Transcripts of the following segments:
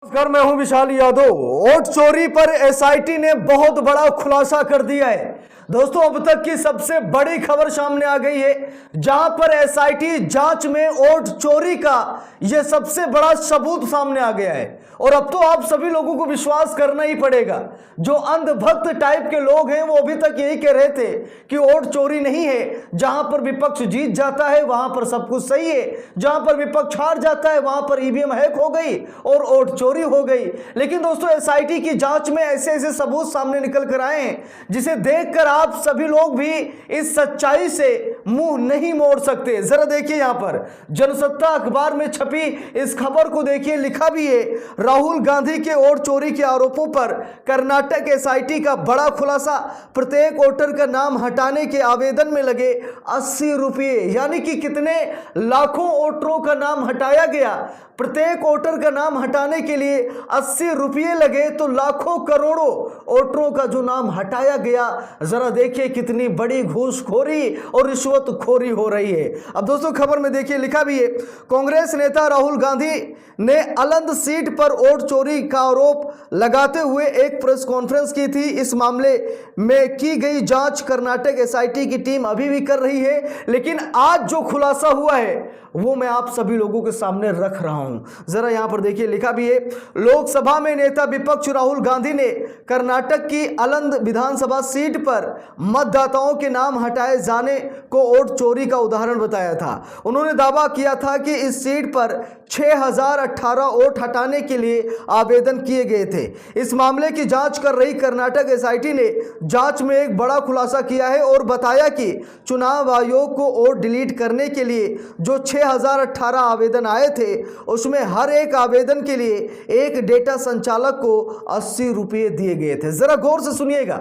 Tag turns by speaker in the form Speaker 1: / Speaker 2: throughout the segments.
Speaker 1: नमस्कार, मैं हूं विशाल यादव। वोट चोरी पर एसआईटी ने बहुत बड़ा खुलासा कर दिया है। दोस्तों, अब तक की सबसे बड़ी खबर सामने आ गई है, जहां पर एसआईटी जांच में वोट चोरी का यह सबसे बड़ा सबूत सामने आ गया है। और अब तो आप सभी लोगों को विश्वास करना ही पड़ेगा। जो अंधभक्त टाइप के लोग हैं वो अभी तक यही कह रहे थे कि वोट चोरी नहीं है, जहां पर विपक्ष जीत जाता है वहां पर सब कुछ सही है, जहां पर विपक्ष हार जाता है वहां पर ईवीएम हैक हो गई और वोट चोरी हो गई। लेकिन दोस्तों, एसआईटी की जांच में ऐसे ऐसे सबूत सामने निकल कर आए हैं जिसे देखकर आप सभी लोग भी इस सच्चाई से मुंह नहीं मोड़ सकते। जरा देखिए, यहां पर जनसत्ता अखबार में छपी इस खबर को देखिए। लिखा भी है, राहुल गांधी के वोट चोरी के आरोपों पर कर्नाटक एसआईटी का बड़ा खुलासा। प्रत्येक वोटर का नाम हटाने के आवेदन में लगे 80 रुपये, यानी कि कितने लाखों वोटरों का नाम हटाया गया। प्रत्येक वोटर का नाम हटाने के लिए 80 रुपये लगे, तो लाखों करोड़ों वोटरों का जो नाम हटाया गया। जरा देखिए कितनी बड़ी घूसखोरी और रिश्वतखोरी हो रही है। अब दोस्तों, खबर में देखिए, लिखा भी है, कांग्रेस नेता राहुल गांधी ने अलंद सीट पर वोट चोरी का आरोप लगाते हुए एक प्रेस कॉन्फ्रेंस की थी। इस मामले में की गई जांच कर्नाटक एसआईटी की टीम अभी भी कर रही है, लेकिन आज जो खुलासा हुआ है वो मैं आप सभी लोगों के सामने रख रहा हूं। जरा यहां पर देखिए, लिखा भी है, लोकसभा में नेता विपक्ष राहुल गांधी ने कर्नाटक की अलंद विधानसभा सीट पर मतदाताओं के नाम हटाए जाने को वोट चोरी का उदाहरण बताया था। उन्होंने दावा किया था कि इस सीट पर 6018 वोट हटाने के लिए आवेदन किए गए थे। इस मामले की जांच कर रही कर्नाटक एसआईटी ने जांच में एक बड़ा खुलासा किया है और बताया कि चुनाव आयोग को वोट डिलीट करने के लिए जो 6018 आवेदन आए थे, उसमें हर एक आवेदन के लिए एक डेटा संचालक को 80 रुपये दिए गए थे। जरा गौर से सुनिएगा,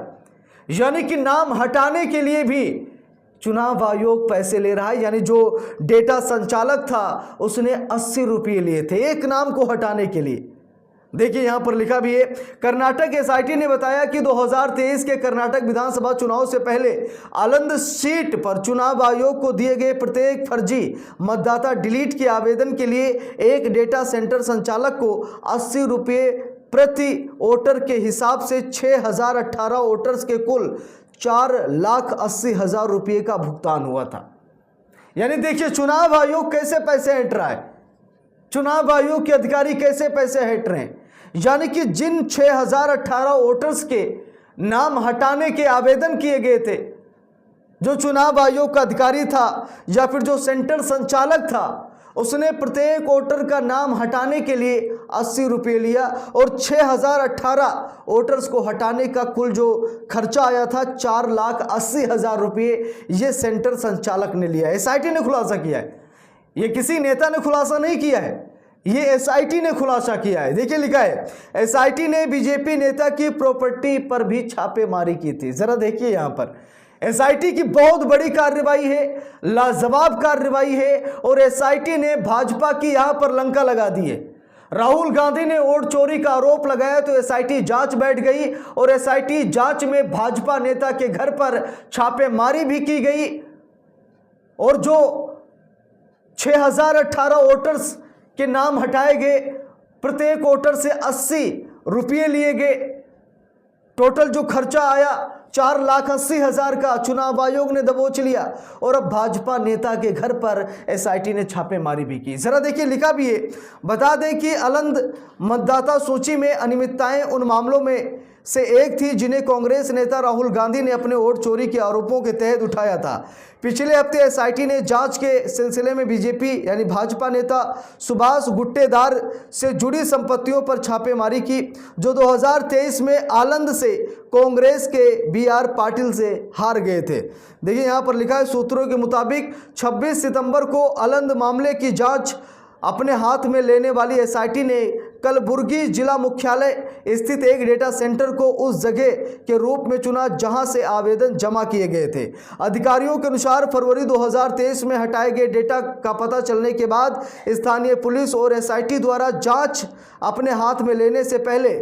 Speaker 1: यानी कि नाम हटाने के लिए भी चुनाव आयोग पैसे ले रहा है। यानी जो डेटा संचालक था उसने 80 रुपये लिए थे एक नाम को हटाने के लिए। देखिए, यहां पर लिखा भी है, कर्नाटक एसआईटी ने बताया कि 2023 के कर्नाटक विधानसभा चुनाव से पहले अलंद सीट पर चुनाव आयोग को दिए गए प्रत्येक फर्जी मतदाता डिलीट के आवेदन के लिए एक डेटा सेंटर संचालक को 80 रुपये प्रति वोटर के हिसाब से 6018 वोटर्स के कुल 4,80,000 रुपये का भुगतान हुआ था। यानी देखिए, चुनाव आयोग कैसे पैसे हट रहा है, चुनाव आयोग के अधिकारी कैसे पैसे हट रहे हैं। यानी कि जिन 6018 वोटर्स के नाम हटाने के आवेदन किए गए थे, जो चुनाव आयोग का अधिकारी था या फिर जो सेंटर संचालक था, उसने प्रत्येक वोटर का नाम हटाने के लिए 80 रुपये लिया और 6018 वोटर्स को हटाने का कुल जो खर्चा आया था 4,80,000 रुपये, ये सेंटर संचालक ने लिया। एसआईटी ने खुलासा किया है, ये किसी नेता ने खुलासा नहीं किया है, ये एसआईटी ने खुलासा किया है। देखिए, लिखा है, एसआईटी ने बीजेपी नेता की प्रॉपर्टी पर भी छापेमारी की थी। जरा देखिए, यहां पर एसआईटी की बहुत बड़ी कार्रवाई है, लाजवाब कार्रवाई है, और एसआईटी ने भाजपा की यहां पर लंका लगा दी है। राहुल गांधी ने वोट चोरी का आरोप लगाया तो एसआईटी जांच बैठ गई, और एसआईटी जांच में भाजपा नेता के घर पर छापेमारी भी की गई, और जो 6018 वोटर्स के नाम हटाए गए, प्रत्येक वोटर से 80 रुपये लिए गए। टोटल जो खर्चा आया 4,80,000 का चुनाव आयोग ने दबोच लिया, और अब भाजपा नेता के घर पर एसआईटी ने छापेमारी भी की। जरा देखिए, लिखा भी है, बता दें कि अलंद मतदाता सूची में अनियमितताएं उन मामलों में से एक थी जिन्हें कांग्रेस नेता राहुल गांधी ने अपने वोट चोरी के आरोपों के तहत उठाया था। पिछले हफ्ते एसआईटी ने जांच के सिलसिले में बीजेपी यानी भाजपा नेता सुभाष गुट्टेदार से जुड़ी संपत्तियों पर छापेमारी की, जो 2023 में आलंद से कांग्रेस के बीआर पाटिल से हार गए थे। देखिए, यहां पर लिखा है, सूत्रों के मुताबिक 26 सितंबर को आलंद मामले की जांच अपने हाथ में लेने वाली एसआईटी ने कलबुर्गी जिला मुख्यालय स्थित एक डेटा सेंटर को उस जगह के रूप में चुना जहां से आवेदन जमा किए गए थे। अधिकारियों के अनुसार फरवरी 2023 में हटाए गए डेटा का पता चलने के बाद स्थानीय पुलिस और एसआईटी द्वारा जांच अपने हाथ में लेने से पहले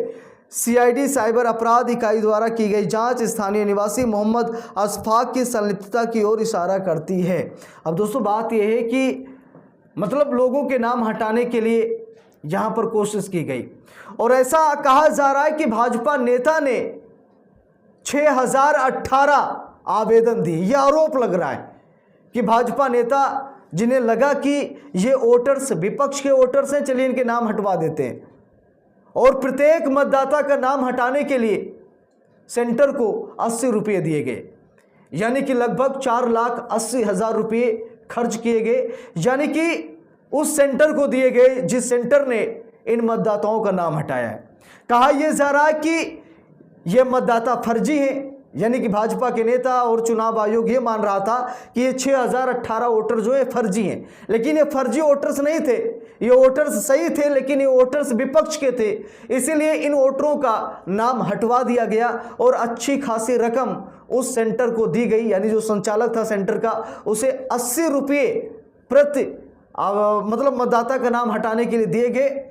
Speaker 1: सीआईडी साइबर अपराध इकाई द्वारा की गई जांच स्थानीय निवासी मोहम्मद अशफाक की संलिप्तता की ओर इशारा करती है। अब दोस्तों, बात यह है कि मतलब लोगों के नाम हटाने के लिए यहां पर कोशिश की गई। और ऐसा कहा जा रहा है कि भाजपा नेता ने 6018 आवेदन दिए। यह आरोप लग रहा है कि भाजपा नेता जिन्हें लगा कि ये वोटर्स विपक्ष के वोटर्स हैं, चलिए इनके नाम हटवा देते हैं, और प्रत्येक मतदाता का नाम हटाने के लिए सेंटर को 80 रुपये दिए गए, यानी कि लगभग 4,80,000 रुपये खर्च किए गए, यानी कि उस सेंटर को दिए गए जिस सेंटर ने इन मतदाताओं का नाम हटाया है। कहा यह जा रहा है कि ये मतदाता फर्जी हैं, यानी कि भाजपा के नेता और चुनाव आयोग ये मान रहा था कि ये 6018 वोटर जो है फर्जी हैं, लेकिन ये फर्जी वोटर्स नहीं थे, ये वोटर्स सही थे, लेकिन ये वोटर्स विपक्ष के थे। इसीलिए इन वोटरों का नाम हटवा दिया गया और अच्छी खासी रकम उस सेंटर को दी गई, यानी जो संचालक था सेंटर का उसे 80 रुपये प्रति मतलब मतदाता का नाम हटाने के लिए दिए गए।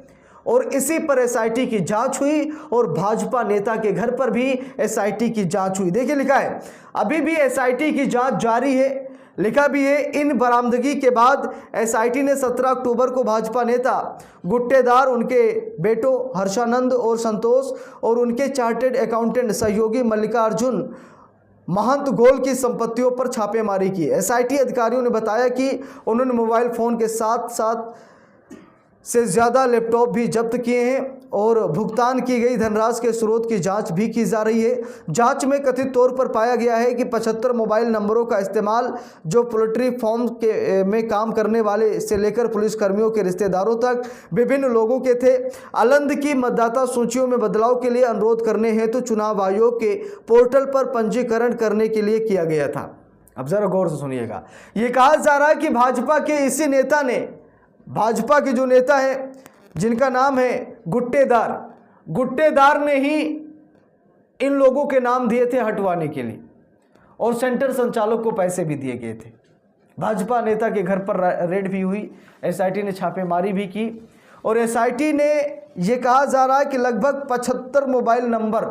Speaker 1: और इसी पर एसआईटी की जांच हुई और भाजपा नेता के घर पर भी एसआईटी की जांच हुई। देखिए लिखा है अभी भी एसआईटी की जांच जारी है। लिखा भी है इन बरामदगी के बाद एसआईटी ने 17 अक्टूबर को भाजपा नेता गुट्टेदार, उनके बेटों हर्षानंद और संतोष और उनके चार्टेड अकाउंटेंट सहयोगी मल्लिकार्जुन महंत गोल की संपत्तियों पर छापेमारी की। एसआईटी अधिकारियों ने बताया कि उन्होंने मोबाइल फोन के साथ साथ से ज़्यादा लैपटॉप भी जब्त किए हैं और भुगतान की गई धनराशि के स्रोत की जांच भी की जा रही है। जांच में कथित तौर पर पाया गया है कि 75 मोबाइल नंबरों का इस्तेमाल जो पोल्ट्री फार्म के में काम करने वाले से लेकर पुलिसकर्मियों के रिश्तेदारों तक विभिन्न लोगों के थे। आलंद की मतदाता सूचियों में बदलाव के लिए अनुरोध करने हेतु चुनाव आयोग के पोर्टल पर पंजीकरण करने के लिए किया गया था। अब जरा गौर से सुनिएगा, ये कहा जा रहा है कि भाजपा के इसी नेता ने, भाजपा के जो नेता हैं जिनका नाम है गुट्टेदार ने ही इन लोगों के नाम दिए थे हटवाने के लिए और सेंटर संचालक को पैसे भी दिए गए थे। भाजपा नेता के घर पर रेड भी हुई, एसआईटी ने छापेमारी भी की और एसआईटी ने यह कहा जा रहा है कि लगभग 75 मोबाइल नंबर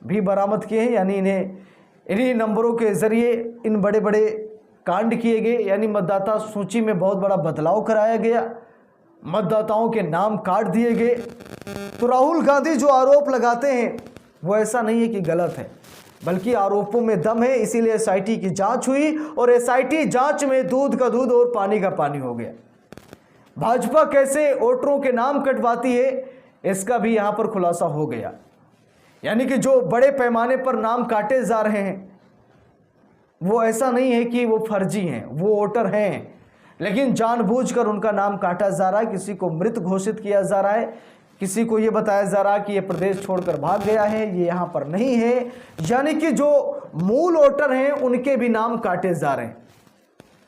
Speaker 1: भी बरामद किए हैं, यानी इन्हीं नंबरों के जरिए इन बड़े बड़े कांड किए गए, यानी मतदाता सूची में बहुत बड़ा बदलाव कराया गया, मतदाताओं के नाम काट दिए गए। तो राहुल गांधी जो आरोप लगाते हैं वो ऐसा नहीं है कि गलत है, बल्कि आरोपों में दम है। इसीलिए एसआईटी की जांच हुई और एसआईटी जांच में दूध का दूध और पानी का पानी हो गया। भाजपा कैसे वोटरों के नाम कटवाती है इसका भी यहां पर खुलासा हो गया, यानी कि जो बड़े पैमाने पर नाम काटे जा रहे हैं वो ऐसा नहीं है कि वो फर्जी हैं, वो वोटर हैं, लेकिन जानबूझकर उनका नाम काटा जा रहा है, किसी को मृत घोषित किया जा रहा है, किसी को ये बताया जा रहा है कि ये प्रदेश छोड़कर भाग गया है, ये यहाँ पर नहीं है, यानी कि जो मूल वोटर हैं उनके भी नाम काटे जा रहे हैं,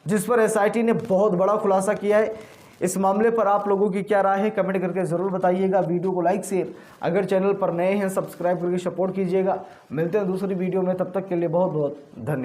Speaker 1: जिस पर एसआईटी ने बहुत बड़ा खुलासा किया है। इस मामले पर आप लोगों की क्या राय है कमेंट करके ज़रूर बताइएगा। वीडियो को लाइक शेयर, अगर चैनल पर नए हैं सब्सक्राइब करके सपोर्ट कीजिएगा। मिलते हैं दूसरी वीडियो में, तब तक के लिए बहुत बहुत धन्यवाद।